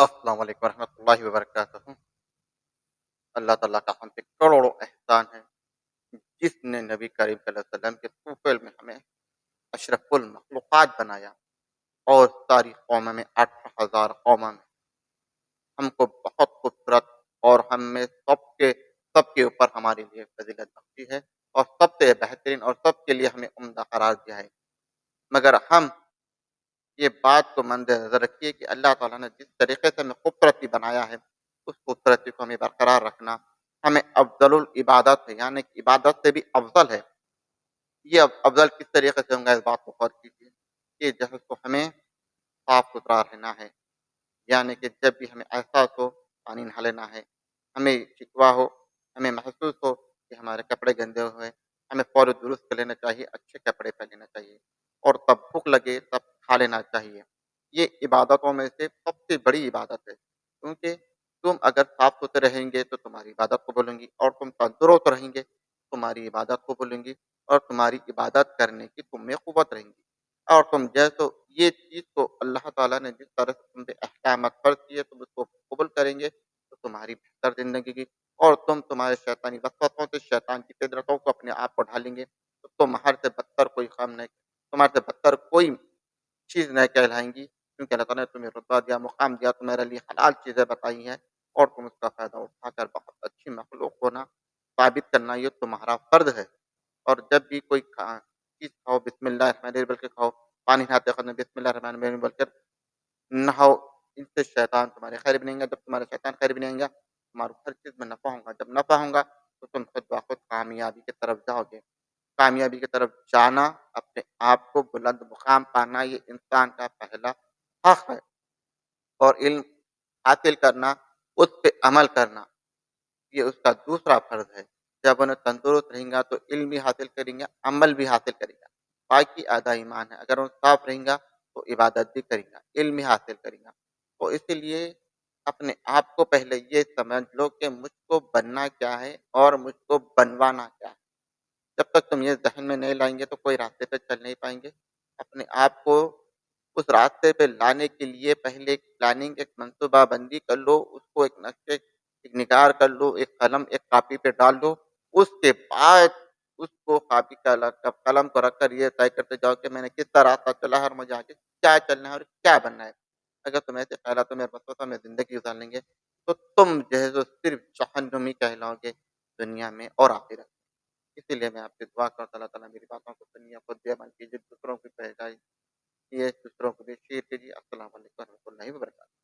अस्सलाम वालेकुम रहमतुल्लाहि व बरकातहू। अल्लाह ताला का हम पे करोड़ों एहसान है, जिसने नबी करीम सल्लल्लाहु अलैहि वसल्लम के तूफ़ैल में हमें अशरफुल मखलूक़ात बनाया और सारी कौमों में 18,000 कौमों में हमको बहुत खूबसूरत और हमें सबके ऊपर हमारे लिए फ़ज़ीलत बख्शी है और सबसे बेहतरीन और सबके लिए हमें उम्दा करार दिया है। मगर हम ये बात को मद्देनज़र रखिए कि अल्लाह ताला ने जिस तरीके से हमें खूबसूरती बनाया है, उस खूबसूरती को हमें बरकरार रखना, हमें अफ़ज़लुल इबादत है, यानी कि इबादत से भी अफ़ज़ल है। ये अफ़ज़ल किस तरीके से होगा, इस बात को गौर कीजिए कि जैसे तो हमें साफ-सुथरा रहना है, यानी कि जब भी हमें एहसास हो पानी नहा लेना है, हमें शिकवा हो, हमें महसूस हो कि हमारे कपड़े गंदे हुए हैं, हमें फ़ौरन दुरुस्त कर लेना चाहिए, अच्छे कपड़े पहन लेना चाहिए और तब भूख लगे तब खा लेना चाहिए। ये इबादतों में से सबसे बड़ी इबादत है, क्योंकि तुम अगर साफ-सुथरे रहेंगे तो तुम्हारी इबादत कबूल होंगी और तुम तंदुरुस्त रहेंगे, तुम्हारी इबादत कबूल होंगी और तुम्हारी इबादत करने की तुम में क़ुव्वत रहेंगी। और तुम जैसो ये चीज़ को अल्लाह ताला ने जिस तरह से तुम पे अहकामात फ़र्ज़ किए, तुम उसको कबूल करेंगे, तो तुम्हारी बेहतर ज़िंदगी की और तुम तुम्हारे शैतानी वसवसों से शैतान की फ़ितरतों को अपने आप को ढालेंगे, तो तुम्हारे से बदतर कोई काम नहीं, तुम्हारे से बदतर कोई चीज़ नहीं कहलाएँगी, क्योंकि अल्लाह ताला ने तुम्हें रुतबा दिया, मुक़ाम दिया, तुम्हारे लिए हलाल चीज़ें बताई हैं और तुम उसका फ़ायदा उठाकर बहुत अच्छी मख़लूक़ होना साबित करना ये तुम्हारा फ़र्ज़ है। और जब भी कोई चीज़ खाओ बिस्मिल्लाह रहमान रहीम बोल के खाओ, पानी नहाते वक़्त में बिस्मिल्लाह रहमान रहीम बोलकर नहाओ, इससे शैतान तुम्हारे क़रीब नहीं आएगा, जब तुम्हारे शैतान क़रीब नहीं आएगा, तुम्हारे हर चीज़ में नफ़ा होगा, जब नफ़ा होगा, तो तुम खुद ब खुद कामयाबी की तरफ जाओगे। कामयाबी की तरफ जाना, अपने आप को बुलंद मुक़ाम पाना, ये इंसान का पहला हक़ है और इल्म हासिल करना, उस पे अमल करना, ये उसका दूसरा फ़र्ज़ है। जब उन्हें तंदुरुस्त रहेगा तो इल्म भी हासिल करेंगे, अमल भी हासिल करेगा। बाकी आधा ईमान है, अगर वो साफ़ रहेगा तो इबादत भी करेगा, इल्म भी हासिल करेगा। तो इसीलिए अपने आप को पहले ये समझ लो कि मुझको बनना क्या है और मुझको बनवाना क्या है। जब तक तुम ये ज़हन में नहीं लाएँगे तो कोई रास्ते पे चल नहीं पाएँगे। अपने आप को उस रास्ते पे लाने के लिए पहले एक प्लानिंग, एक मंसूबाबंदी कर लो, उसको एक नक्शे एक निगार कर लो, एक कलम, एक कॉपी पे डाल दो। उसके बाद उसको कॉपी कलम को रख कर ये तय करते जाओ कि मैंने कितना रास्ता चला है और मुझे आगे क्या चलना है और क्या बनना है। अगर तुम ऐसे ख़यालातों में वसवसों में ज़िंदगी गुज़ार लेंगे, तो तुम जो है सो सिर्फ़ जहन्नमी कहलाओगे दुनिया में और आखिरत में। इसीलिए मैं आपसे दुआ करता हूँ, अल्लाह ताला मेरी बातों को सुनिए, खुद भी अमल कीजिए, दूसरों को पहुँचाइए, दूसरों को भी शेयर कीजिए। अस्सलाम वालेकुम व रहमतुल्लाहि व बरकातहू।